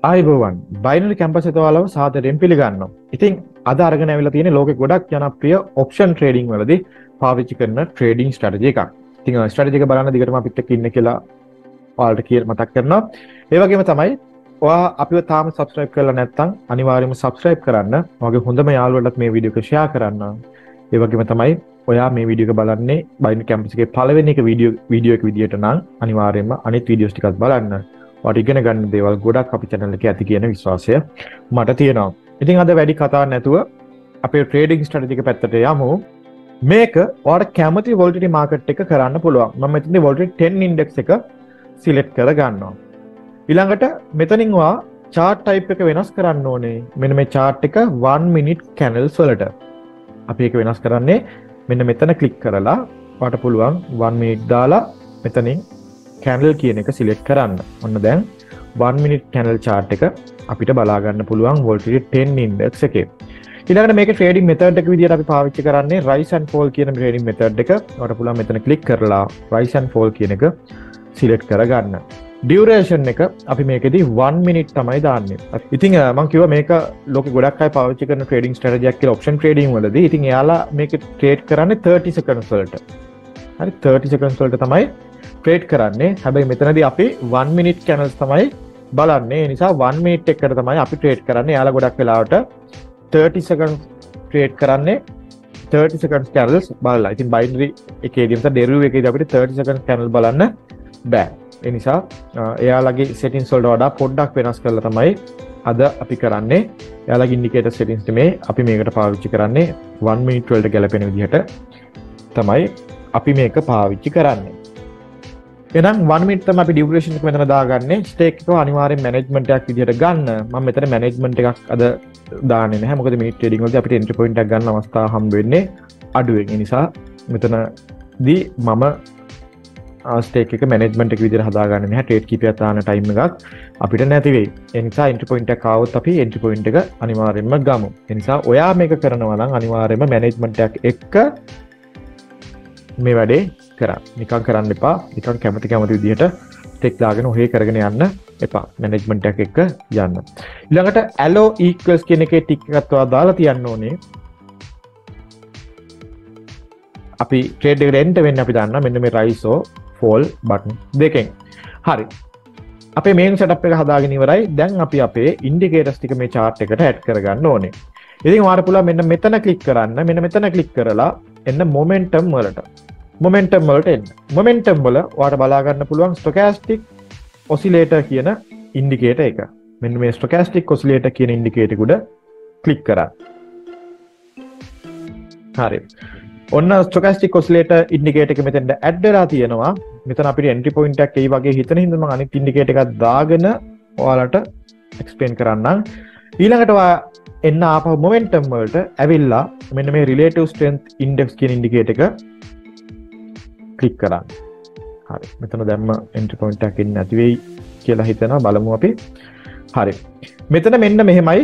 ආයිබෝවන් binary campus එකේ ඔයාලව සාදරයෙන් පිළිගන්නවා. ඉතින් අද අරගෙන ඇවිල්ලා තියෙන ලෝකේ ගොඩක් ජනප්‍රිය ඔප්ෂන් ට්‍රේඩින් වලදී පාවිච්චි කරන ට්‍රේඩින් ස්ට්‍රැටජි එකක්. ඉතින් ස්ට්‍රැටජි එක බලන්න දිගටම අපිත් එක්ක ඉන්න කියලා ඔයාලට කියලා මතක් කරනවා. ඒ වගේම තමයි ඔයා අපිව තාම subscribe කරලා නැත්නම් අනිවාර්යයෙන්ම subscribe කරන්න. ඔයාගේ හොඳම යාළුවන්ටත් මේ වීඩියෝ එක share කරන්න. ඒ වගේම තමයි ඔයා මේ වීඩියෝ එක බලන්නේ බයිනරි කැම්පස් එකේ පළවෙනි එක වීඩියෝ එක විදියට නම් අනිවාර්යයෙන්ම අනිත් වීඩියෝස් ටිකත් බලන්න. ඔයාට ඉගෙන ගන්න දේවල් ගොඩක් අපි channel එකේ ඇති කියන විශ්වාසය මට තියෙනවා. ඉතින් අද වැඩි කතා නැතුව අපේ ට්‍රේඩින් ස්ට්‍රැටජි එක පැත්තට යමු. මේක ඔයාට කැමති volatility market එක කරන්න පුළුවන්. මම මෙතනදී volatility 10 index එක select කර ගන්නවා. ඊළඟට මෙතනින් ඔයා chart type එක වෙනස් කරන්න ඕනේ. මෙන්න මේ chart එක 1 minute candles වලට. අපි ඒක වෙනස් කරන්නේ මෙන්න මෙතන click කරලා ඔයාට පුළුවන් 1 minute දාලා මෙතනින් candle කියන එක select කරන්න. ඔන්න දැන් 1 minute candle chart එක අපිට බලා ගන්න පුළුවන් volatility 10 index එකේ. ඊළඟට මේකේ trading method එක විදියට අපි පාවිච්චි කරන්නේ rise and fall කියන trading method එක. ඔයාලට පුළුවන් මෙතන click කරලා rise and fall කියන එක select කරගන්න. duration එක අපි මේකෙදී 1 minute තමයි දාන්නේ. ඉතින් මම කිව්වා මේක ලෝකේ ගොඩක් අය පාවිච්චි කරන trading strategy එකක් කියලා option trading වලදී. ඉතින් එයාලා මේක trade කරන්නේ 30 seconds වලට. හරි 30 seconds වලට තමයි trade කරන්නේ. හැබැයි මෙතනදී අපි 1 minute candles තමයි බලන්නේ. ඒ නිසා 1 minute එකකට තමයි අපි trade කරන්නේ. යාලා ගොඩක් වෙලාවට 30 seconds trade කරන්නේ 30 seconds candles බලලා. ඉතින් binary එකේදී නැත්නම් deriv එකේදී අපිට 30 seconds candle බලන්න බෑ. ඒ නිසා එයාලගේ settings වලට වඩා පොඩ්ඩක් වෙනස් කරලා තමයි අද අපි කරන්නේ. එයාලගේ indicator settings මේ අපි මේකට පාවිච්චි කරන්නේ 1 minute වලට ගැලපෙන විදිහට තමයි අපි මේක පාවිච්චි කරන්නේ. එහෙනම් 1 minute තමයි අපි duration එක මෙතන දාගන්නේ. stake එක අනිවාර්යෙන් management එකක් විදිහට ගන්න. මම මෙතන management එකක් අද දාන්නේ නැහැ. මොකද minute trading වලදී අපිට entry point එකක් ගන්න අවස්ථාව හම්බ වෙන්නේ අඩුවෙන්. ඒ නිසා මෙතනදී මම stake එක management එක විදිහට හදාගන්නේ නැහැ. trade කීපයක් දාන time එකක් අපිට නැති වෙයි. ඒ නිසා entry point එකක් ආවොත් අපි entry point එක අනිවාර්යෙන්ම ගමු. ඒ නිසා ඔයා මේක කරනවා නම් අනිවාර්යෙන්ම management එකක් එක්ක මේ වැඩේ කරන්න. නිකන් කරන්න එපා. නිකන් කැමති විදිහට ටෙක් දාගෙන ඔහේ කරගෙන යන්න එපා. මැනේජ්මන්ට් එකක් එක්ක යන්න. ඊළඟට allow equals කියන එකේ ටික් එකක් ඔයා දාලා තියන්න ඕනේ. අපි ට්‍රේඩ් එකට එන්න වෙන්නේ අපි දන්නා මෙන්න මේ rise or fall button දෙකෙන්. හරි. අපේ main setup එක හදාගෙන ඉවරයි. දැන් අපි අපේ indicators ටික මේ chart එකට add කරගන්න ඕනේ. ඉතින් ඔයාලා පුළුවන් මෙන්න මෙතන click කරන්න. මෙන්න මෙතන click කරලා එන්න momentum වලට. momentum වලට එන්න. momentum වල ඔයාලට බලා ගන්න පුළුවන් stochastic oscillator කියන indicator එක. මෙන්න මේ stochastic oscillator කියන indicator එක උඩ click කරන්න. හරි. ඔන්න stochastic oscillator indicator එක මෙතෙන්ට add වෙලා තියෙනවා. මෙතන අපිට entry point එකක් ඒ වගේ හිතන හින්දා මම අනිත් indicator එකක් දාගෙන ඔයාලට explain කරන්නම්. ඊළඟට ඔයා එන්න ආපහු momentum වලට ඇවිල්ලා මෙන්න මේ relative strength index කියන indicator එක click කරන්න. හරි. මෙතන දැම්ම entry point එකක් ඉන්නේ නැති වෙයි කියලා හිතනවා. බලමු අපි. හරි. මෙතන මෙන්න මෙහෙමයි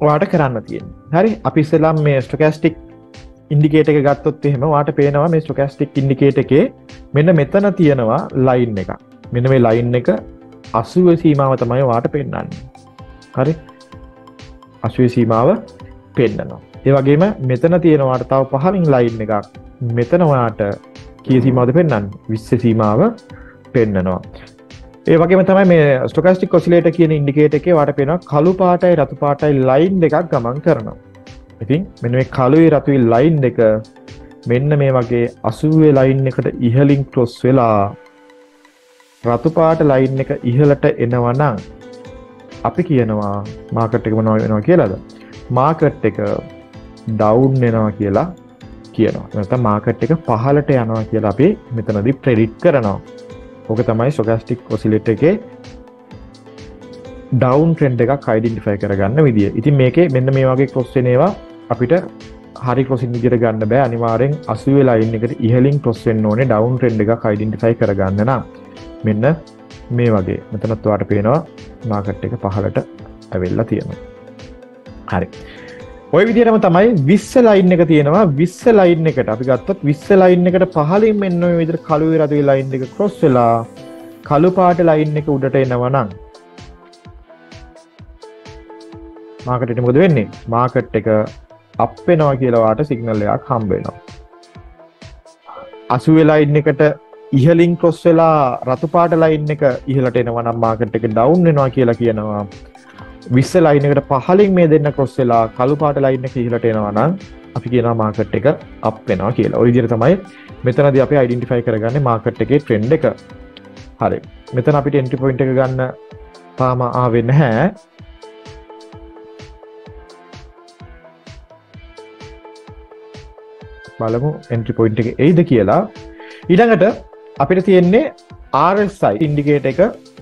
ඔයාට කරන්න තියෙන්නේ. හරි. අපි ඉස්සෙල්ලාම මේ stochastic indicator එක ගත්තොත් එහෙම ඔයාට පේනවා මේ stochastic indicator එකේ මෙන්න මෙතන තියෙනවා line එකක්. මෙන්න මේ line එක 80 සීමාව තමයි ඔයාට පෙන්නන්නේ. හරි. 80 සීමාව පෙන්නනවා. ඒ වගේම මෙතන තියෙනවාට තව පහලින් line එකක්. මෙතන ඔයාට කී සීමාවද පෙන්වන්නේ 20 සීමාව පෙන්නනවා. ඒ වගේම තමයි මේ stochastic oscillator කියන indicator එකේ ඔයාට පේනවා කළු පාටයි රතු පාටයි line දෙකක් ගමන් කරනවා. ඉතින් මෙන්න මේ කළුයි රතුයි line දෙක මෙන්න මේ වගේ 80 line එකට ඉහළින් cross වෙලා රතු පාට line එක ඉහළට එනවා නම් අපි කියනවා market එක මොනවා වෙනවා කියලාද? market එක down වෙනවා කියලා කියනවා. නැත්නම් මාකට් එක පහළට යනවා කියලා අපි මෙතනදී ප්‍රෙඩික්ට් කරනවා. ඕක තමයි stochastic oscillator එකේ down trend එකක් identify කරගන්න විදිය. ඉතින් මේකේ මෙන්න මේ වගේ cross වෙන ඒවා අපිට හරි crossing විදියට ගන්න බෑ. අනිවාර්යෙන් 80 line එකට ඉහළින් cross වෙන්න ඕනේ down trend එකක් identify කරගන්න නම්. මෙන්න මේ වගේ. මෙතනත් ඔයාලට පේනවා මාකට් එක පහළට ඇවිල්ලා තියෙනවා. හරි. ඔය විදිහටම තමයි 20 line එක තියෙනවා. 20 line එකට අපි ගත්තොත් 20 line එකට පහළින් මෙන්න ඔය විදිහට කළු රතුයි line එක cross වෙලා කළු පාට line එක උඩට එනවා නම් මාකට් එකට මොකද වෙන්නේ? මාකට් එක අප් වෙනවා කියලා වාට සිග්නල් එකක් හම්බ වෙනවා. 80 ලයින් එකට ඉහළින් ක්‍රොස් වෙලා රතු පාට ලයින් එක ඉහළට එනවා නම් මාකට් එක ඩවුන් වෙනවා කියලා කියනවා. 20 ලයින් එකට පහළින් මේ දෙන්න ක්‍රොස් වෙලා කළු පාට ලයින් එක ඉහළට එනවා නම් අපි කියනවා මාකට් එක අප් වෙනවා කියලා. ඔය විදිහට තමයි මෙතනදී අපි අයිඩෙන්ටිෆයි කරගන්නේ මාකට් එකේ ට්‍රෙන්ඩ් එක. හරි. මෙතන අපිට එන්ට්‍රි පොයින්ට් එක ගන්න තාම ආවේ නැහැ. බලමු එන්ට්‍රි පොයින්ට් එක එයිද කියලා. ඊළඟට අපිට තියෙන්නේ RSI ඉන්ඩිකේටර් එක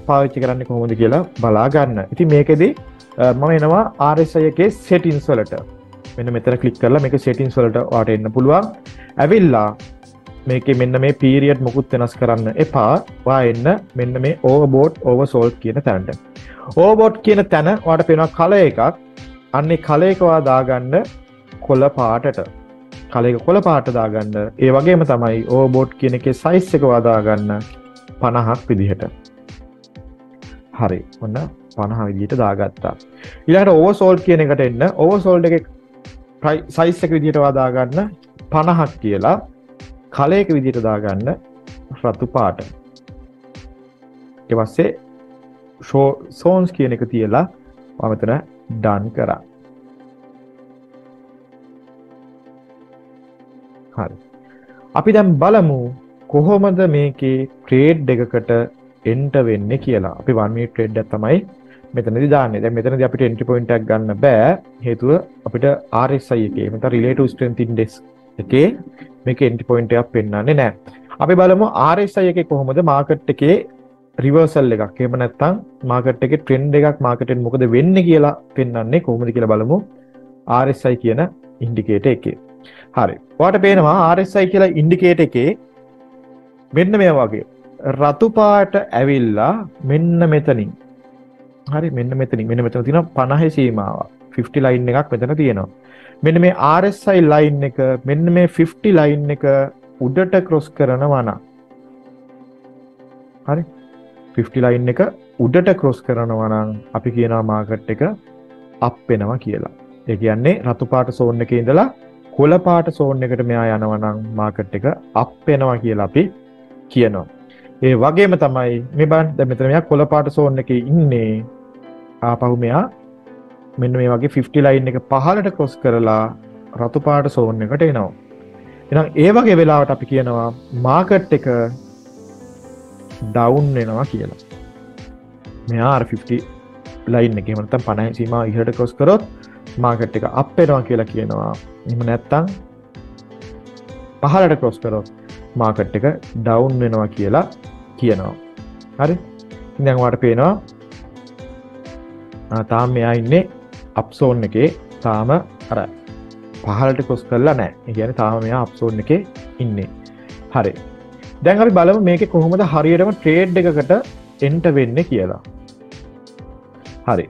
පාවිච්චි කරන්නේ කොහොමද කියලා බලා ගන්න. ඉතින් මේකෙදි මම එනවා RSI එකේ settings වලට. මෙන්න මෙතන ක්ලික් කරලා මේක settings වලට ඔයාට එන්න පුළුවන්. ඇවිල්ලා මේකේ මෙන්න මේ period මොකුත් වෙනස් කරන්න එපා. ඔයා එන්න මෙන්න මේ overbought oversold කියන තැනට. overbought කියන තැන ඔයාට පේනවා color එකක්. අන්නේ color එක ඔයා දාගන්න කොළ පාටට. color එක කොළ පාට දාගන්න. ඒ වගේම තමයි overbought කියන එකේ size එක ඔයා දාගන්න 50ක් විදිහට. හරි. ඔන්න 50 විදිහට දාගත්තා. ඊළඟට oversold කියන එකට එන්න. oversold එකේ size එක විදිහට ඔයා දාගන්න 50ක් කියලා. color එක විදිහට දාගන්න රතු පාට. ඊට පස්සේ show zones කියන එක තියලා මම මෙතන done කරා. හරි. අපි දැන් බලමු කොහොමද මේකේ ට්‍රේඩ් එකකට එන්ටර් වෙන්නේ කියලා. අපි 1 minute ට්‍රේඩ් එකක් තමයි මෙතනදී දාන්නේ. දැන් මෙතනදී අපිට එන්ට්‍රි පොයින්ට් එකක් ගන්න බෑ. හේතුව අපිට RSI එකේ මෙතන relative strength index එකේ මේක එන්ට්‍රි පොයින්ට් එකක් පෙන්වන්නේ නැහැ. අපි බලමු RSI එකේ කොහොමද මාකට් එකේ රිවර්සල් එකක්. එහෙම නැත්නම් මාකට් එකේ ට්‍රෙන්ඩ් එකක් මාකට් එකෙන් මොකද වෙන්නේ කියලා පෙන්වන්නේ කොහොමද කියලා බලමු RSI කියන ඉන්ඩිකේටර් එකේ. හරි. ඔයාලට පේනවා RSI කියලා ඉන්ඩිකේටර් එකේ මෙන්න මේ වගේ රතු පාට ඇවිල්ලා මෙන්න මෙතනින්. හරි මෙන්න මෙතනින් මෙතන තියෙනවා 50 සීමාවක්. 50 ලයින් එකක් මෙතන තියෙනවා. මෙන්න මේ RSI ලයින් එක මෙන්න මේ 50 ලයින් එක උඩට ක්‍රොස් කරනවා නම් හරි 50 ලයින් එක උඩට ක්‍රොස් කරනවා නම් අපි කියනවා මාකට් එක අප් වෙනවා කියලා. ඒ කියන්නේ රතු පාට සෝන් එකේ ඉඳලා කොළ පාට සෝන් එකට මෙහා යනවා නම් මාකට් එක අප් වෙනවා කියලා අපි කියනවා. ඒ වගේම තමයි මේ බලන්න දැන් මෙතන මෙයා කොළ පාට සෝන් එකේ ඉන්නේ. ආපහු මෙයා මෙන්න මේ වගේ 50 ලයින් එක පහළට ක්‍රොස් කරලා රතු පාට සෝන් එකට එනවා. එහෙනම් ඒ වගේ වෙලාවට අපි කියනවා මාකට් එක ඩවුන් වෙනවා කියලා. මෙයා අර 50 ලයින් එකේ නැත්නම් 50 සීමාව ඉහළට ක්‍රොස් කරොත් මාකට් එක අප් වෙනවා කියලා කියනවා. එහෙම නැත්නම් පහළට ක්‍රොස් කරොත් මාකට් එක ඩවුන් වෙනවා කියලා කියනවා. හරි? දැන් ඔයාලට පේනවා තාම මෙයා ඉන්නේ අප් සෝන් එකේ තාම අර පහළට ක්‍රොස් කරලා නැහැ. ඒ කියන්නේ තාම මෙයා අප් සෝන් එකේ ඉන්නේ. හරි. දැන් අපි බලමු මේකේ කොහොමද හරියටම ට්‍රේඩ් එකකට එන්ටර් වෙන්නේ කියලා. හරි.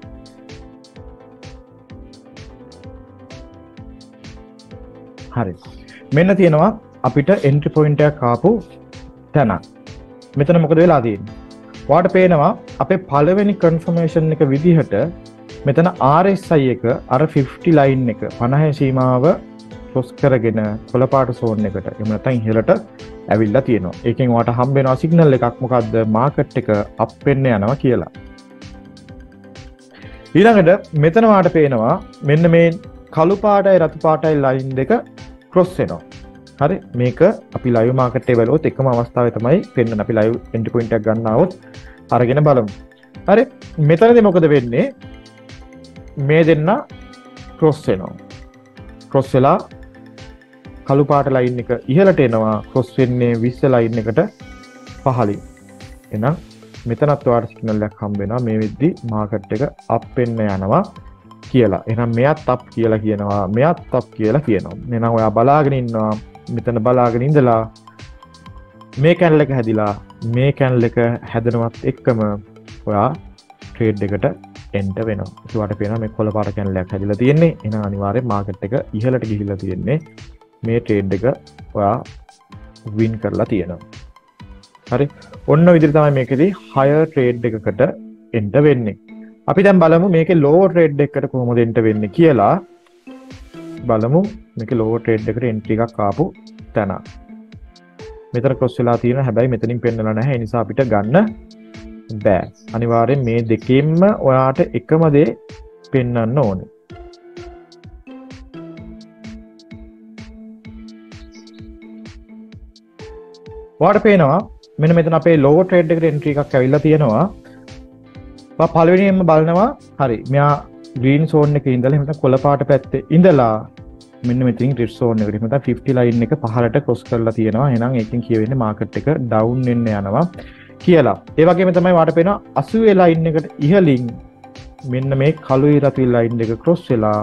හරි. මෙන්න තියෙනවා අපිට එන්ට්‍රි පොයින්ට් එකක් ආපු තැන. මෙතන මොකද වෙලා තියෙන්නේ? ඔයාලට පේනවා අපේ පළවෙනි කන්ෆර්මේෂන් එක විදිහට මෙතන RSI එක අර 50 ලයින් එක 50 සීමාව ක්‍රොස් කරගෙන කොළ පාට සෝන් එකට එහෙම නැත්නම් ඉහළට ඇවිල්ලා තියෙනවා. ඒකෙන් ඔයාලට හම්බ වෙනවා සිග්නල් එකක් මොකද්ද? මාකට් එක අප් වෙන්න යනවා කියලා. ඊළඟට මෙතන ඔයාලට පේනවා මෙන්න මේ කළු පාටයි රතු පාටයි ලයින් දෙක ක්‍රොස් වෙනවා. හරි මේක අපි ලයිව් මාකට් එකේ බලුවොත් එකම අවස්ථාවේ තමයි පෙන්වන්නේ. අපි ලයිව් එන්ට්‍රි පොයින්ට් එකක් ගන්නවොත් අරගෙන බලමු. හරි මෙතනදී මොකද වෙන්නේ? මේ දෙන්න ක්‍රොස් වෙනවා. ක්‍රොස් වෙලා කළු පාට ලයින් එක ඉහළට එනවා. ක්‍රොස් වෙන්නේ 20 ලයින් එකට පහළින්. එහෙනම් මෙතනත් ඔයාලට සිග්නල් එකක් හම්බ වෙනවා. මේ වෙද්දි මාකට් එක අප් වෙන්න යනවා කියලා. එහෙනම් මෙයත් අප් කියලා කියනවා. මෙයත් අප් කියලා කියනවා. එහෙනම් ඔයා බලාගෙන ඉන්නවා. මෙතන බලාගෙන ඉඳලා මේ කැන්ඩල් එක හැදිලා මේ කැන්ඩල් එක හැදෙනවත් එක්කම ඔයා ට්‍රේඩ් එකට එන්ටර් වෙනවා. ඒකට පේනවා මේ කොළ පාට කැන්ඩල් එකක් හැදිලා තියෙන්නේ. එහෙනම් අනිවාර්යෙන් මාකට් එක ඉහළට ගිහිල්ලා තියෙන්නේ. මේ ට්‍රේඩ් එක ඔයා වින් කරලා තියෙනවා. හරි. ඔන්න විදිහට තමයි මේකෙදි higher trade එකකට එන්ටර් වෙන්නේ. අපි දැන් බලමු මේකේ lower trade එකකට කොහොමද එන්ටර් වෙන්නේ කියලා. බලමු මේකේ lower trade එකට entry එකක් ආපු තැන. මෙතන cross වෙලා තියෙනවා. හැබැයි මෙතනින් පෙන්නලා නැහැ. ඒ නිසා අපිට ගන්න බෑ. අනිවාර්යෙන් මේ දෙකෙන්ම ඔයාට එකම දේ පෙන්වන්න ඕනේ. ඔයාට පේනවා මෙන්න මෙතන අපේ lower trade එකට entry එකක් ඇවිල්ලා තියෙනවා. ඔයා පළවෙනියෙන්ම බලනවා හරි. මෙයා green zone එකේ ඉඳලා එහෙම නැත්නම් කොළ පාට පැත්තේ ඉඳලා මෙන්න මෙතනින් red zone එකට එහෙම නැත්නම් 50 line එක පහළට cross කරලා තියෙනවා. එහෙනම් ඒකෙන් කියවෙන්නේ market එක down වෙන්න යනවා කියලා. ඒ වගේම තමයි ඔයාට පේනවා 80 line එකට ඉහළින් මෙන්න මේ කළුයි රතුයි line එක cross වෙලා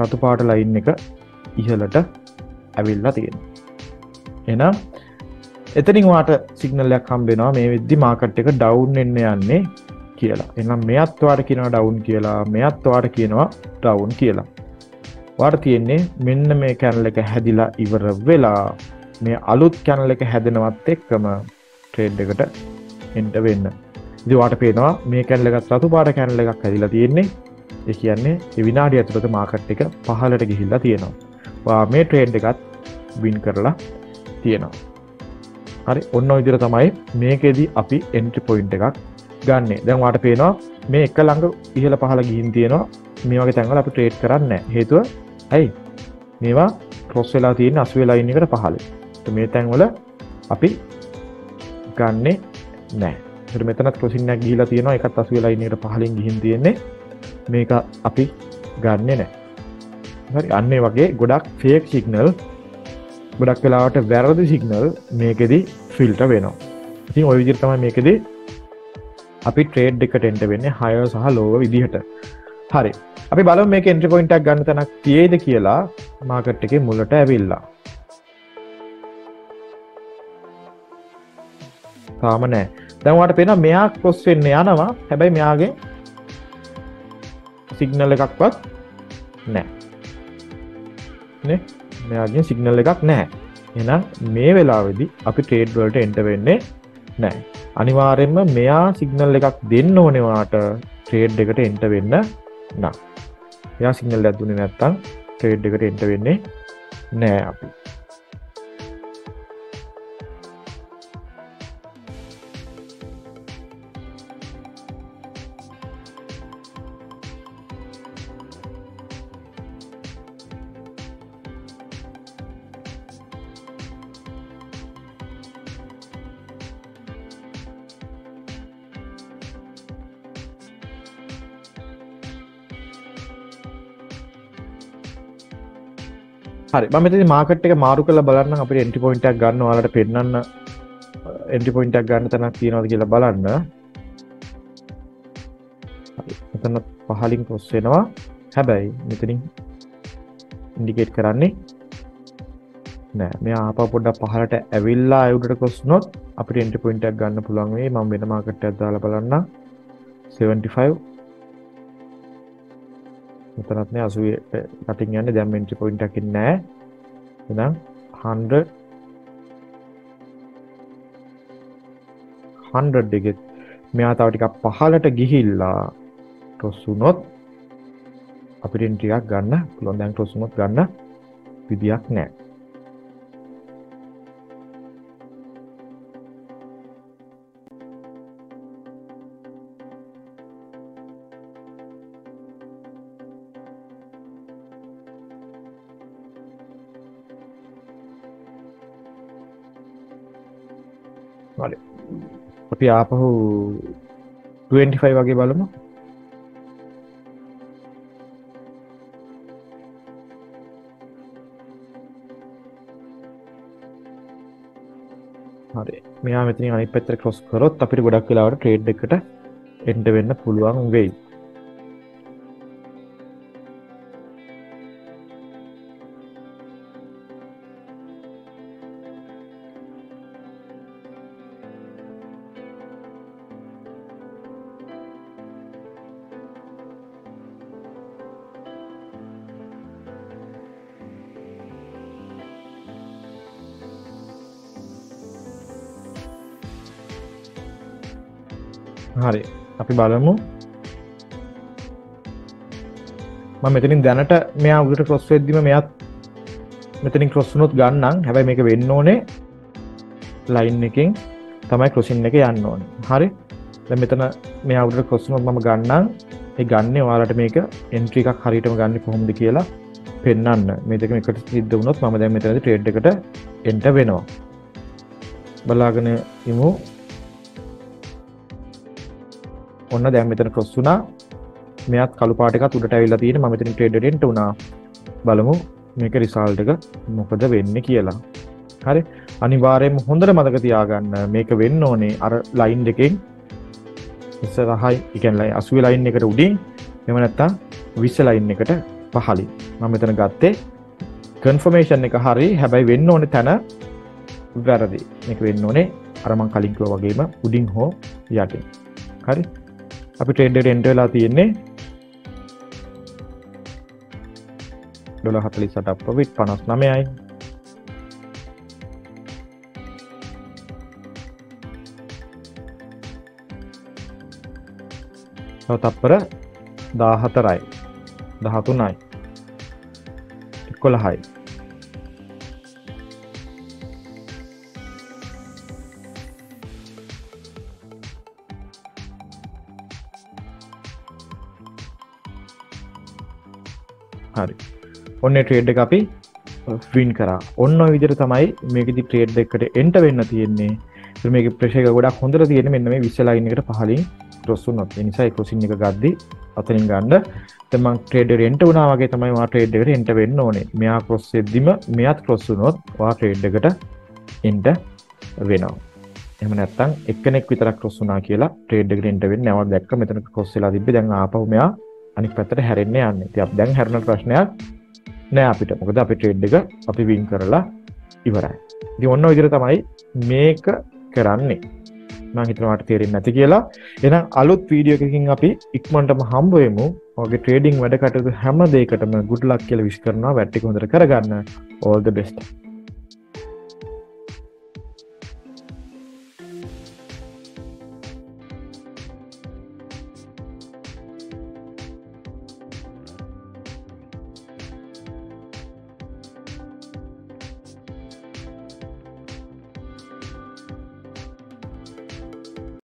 රතු පාට line එක ඉහළට ඇවිල්ලා තියෙනවා. එහෙනම් එතනින් ඔයාට සිග්නල් එකක් හම්බ වෙනවා මේ වෙද්දි මාකට් එක ඩවුන් වෙන්න යන්නේ කියලා. එහෙනම් මෙයත් ඔයාට කියනවා ඩවුන් කියලා, මෙයත් ඔයාට කියනවා ඩවුන් කියලා. ඔයාට තියෙන්නේ මෙන්න මේ කැනල් එක හැදිලා ඉවර වෙලා මේ අලුත් කැනල් එක හැදෙනවත් එක්කම ට්‍රේඩ් එකට එන්ටර් වෙන්න. ඉතින් ඔයාට පේනවා මේ කැනල් එකත් රතු පාට කැනල් එකක් හැදිලා තියෙන්නේ. ඒ කියන්නේ මේ විනාඩිය ඇතුළත මාකට් එක පහළට ගිහිල්ලා තියෙනවා. ඔයා මේ ට්‍රේඩ් එකත් වින් කරලා තියෙනවා. හරි ඔන්න ඔය විදිහට තමයි මේකෙදි අපි එන්ට්‍රි පොයින්ට් එකක් ගන්නෙ. දැන් ඔයාලට පේනවා මේ එක ළඟ ඉහළ පහළ ගිහින් තියෙනවා. මේ වගේ තැන්වල අපි ට්‍රේඩ් කරන්නේ නැහැ. හේතුව ඇයි? මේවා ක්‍රොස් වෙලා තියෙන 80 ලයින් එකට පහළ. මේ තැන්වල අපි ගන්නෙ නැහැ. ඒකට මෙතනත් ක්‍රොසින් එකක් ගිහිලා තියෙනවා. ඒකත් 80 ලයින් එකට පහළින් ගිහින් තියෙන්නේ. මේක අපි ගන්නෙ නැහැ. හරි අන්න ඒ වගේ ගොඩක් ෆේක් සිග්නල් ගොඩක් වෙලාවට වැරදි සිග්නල් මේකෙදි ෆිල්ටර් වෙනවා. ඉතින් ওই විදිහට තමයි මේකෙදි අපි ට්‍රේඩ් එකට එන්ටර් වෙන්නේ higher සහ lower විදිහට. හරි. අපි බලමු මේක එන්ට්‍රි පොයින්ට් එකක් ගන්න තැනක් තියෙයිද කියලා මාකට් එකේ මුලට ඇවිල්ලා. තාම නැහැ. දැන් ඔයාලට පේනවා මෙයා ක්‍රොස් වෙන්න යනවා. හැබැයි මෙයාගේ සිග්නල් එකක්වත් නැහැ. නේ? මෙයාගේ සිග්නල් එකක් නැහැ. එහෙනම් මේ වෙලාවේදී අපි ට්‍රේඩ් වලට එන්ටර් වෙන්නේ නැහැ. අනිවාර්යයෙන්ම මෙයා සිග්නල් එකක් දෙන්න ඕනේ ඔයාට ට්‍රේඩ් එකට එන්ටර් වෙන්න නම්. එයා සිග්නල් එකක් දුන්නේ නැත්නම් ට්‍රේඩ් එකට එන්ටර් වෙන්නේ නැහැ අපි. හරි මම මෙතන මාකට් එක මාරු කරලා බලන්න අපිට එන්ට්‍රි පොයින්ට් එකක් ගන්න ඔයාලට පෙන්නන්න එන්ට්‍රි පොයින්ට් එකක් ගන්න තැනක් තියෙනවද කියලා බලන්න. හරි මෙතන පහලින් ක්‍රොස් වෙනවා. හැබැයි මෙතනින් ඉන්ඩිකේට් කරන්නේ නෑ. මෙයා ආපහු පොඩ්ඩක් පහලට ඇවිල්ලා ඒ උඩට ක්‍රොස් වුණොත් අපිට එන්ට්‍රි පොයින්ට් එකක් ගන්න පුළුවන් වෙයි. මම වෙන මාකට් එකක් දාලා බලන්න 75 මෙතනත් නේ 80 කටින් යන්නේ. දැන් එන්ට්‍රි පොයින්ට් එකක් ඉන්නේ නැහැ. එහෙනම් 100 එකෙත් මෙයා තව ටිකක් පහළට ගිහිල්ලා ක්‍රොස් වුණොත් අපිට එන්ට්‍රි එකක් ගන්න පුළුවන්. දැන් ක්‍රොස් වුණොත් ගන්න විදියක් නැහැ. හරි. අපි ආපහු 25 වගේ බලමු. හරි. මෙයා මෙතනින් අනිත් පැත්තට ක්‍රොස් කරොත් අපිට ගොඩක් වෙලාවට ට්‍රේඩ් එකට එන්ටර් වෙන්න පුළුවන් වෙයි. හරි අපි බලමු මම මෙතනින් දැනට මෙයා උඩට ක්‍රොස් වෙද්දිම මෙයාත් මෙතනින් ක්‍රොස් වුණොත් ගන්නම්. හැබැයි මේක වෙන්න ඕනේ ලයින් එකෙන් තමයි ක්‍රොසින් එක යන්න ඕනේ. හරි. දැන් මෙතන මෙයා උඩට ක්‍රොස් වුණොත් මම ගන්නම්. ඒ ගන්නේ ඔයාලට මේක එන්ට්‍රි එකක් හරියටම ගන්න කොහොමද කියලා පෙන්වන්න. මේ දෙකම එකට සිද්ධ වුණොත් මම දැන් මෙතනදී ට්‍රේඩ් එකට එන්ටර් වෙනවා. බලාගෙන ඉමු. ඔන්න දැන් මෙතන ක්‍රොස් වුණා. මෙයාත් කළු පාට එකත් උඩට ඇවිල්ලා තියෙන. මම මෙතන ට්‍රේඩ් එකට එන්ටර් වුණා. බලමු මේක රිසල්ට් එක මොකද වෙන්නේ කියලා. හරි. අනිවාර්යයෙන්ම හොඳට මතක තියාගන්න මේක වෙන්න ඕනේ අර ලයින් දෙකෙන් ඉස්සරහයි, ඒ කියන්නේ 80 ලයින් එකට උඩින්, එහෙම නැත්නම් 20 ලයින් එකට පහළින්. මම මෙතන ගත්තේ කන්ෆර්මේෂන් එක හරි. හැබැයි වෙන්න ඕනේ තැන වැරදි. මේක වෙන්න ඕනේ අර මම කලින් කිව්වා වගේම උඩින් හෝ යටින්. හරි. අපි ට්‍රේඩ් එකට එන්ටර් වෙලා තියෙන්නේ $48 අප්‍රොෆිට් 59යි. තත්පර 14යි 13යි 11යි. හරි. ඔන්න ට්‍රේඩ් එක අපි වින් කරා. ඔන්න ඔය විදිහට තමයි මේකෙදි ට්‍රේඩ් එකකට එන්ටර් වෙන්න තියෙන්නේ. ඒත් මේකේ ප්‍රෙෂර් එක ගොඩක් හොඳට තියෙන්නේ මෙන්න මේ 20 ලයින් එකට පහළින් ක්‍රොස් වුණොත්. ඒ නිසා ඒ ක්‍රොසින් එක ගද්දි අතනින් ගන්න. දැන් මම ට්‍රේඩ් එකට එන්ටර් වුණා වගේ තමයි මම ට්‍රේඩ් එකට එන්ටර් වෙන්න ඕනේ. මෙයා ක්‍රොස් වෙද්දිම මෙයාත් ක්‍රොස් වුණොත් ඔයා ට්‍රේඩ් එකට එන්ටර් වෙනවා. එහෙම නැත්නම් එක්කෙනෙක් විතරක් ක්‍රොස් වුණා කියලා ට්‍රේඩ් එකට එන්ටර් වෙන්නේ නැහැ. දැක්ක මෙතන ක්‍රොස් වෙලා තිබ්බේ. දැන් ආපහු මෙයා අනිත් පැත්තට හැරෙන්න යන්නේ. ඉතින් අපි දැන් හැරෙන ප්‍රශ්නයක් නෑ අපිට. මොකද අපි ට්‍රේඩ් එක අපි වින් කරලා ඉවරයි. ඉතින් ඔන්න ඔය විදිහට තමයි මේක කරන්නේ. මම හිතනවා ඔයාලට තේරෙන්නේ නැති කියලා. එහෙනම් අලුත් වීඩියෝ එකකින් අපි ඉක්මනටම හම්බ වෙමු. ඔයගේ ට්‍රේඩින් වැඩ කටයුතු හැම දෙයකටම good luck කියලා විශ් කරනවා. වැට් එක හොඳට කරගන්න. all the best.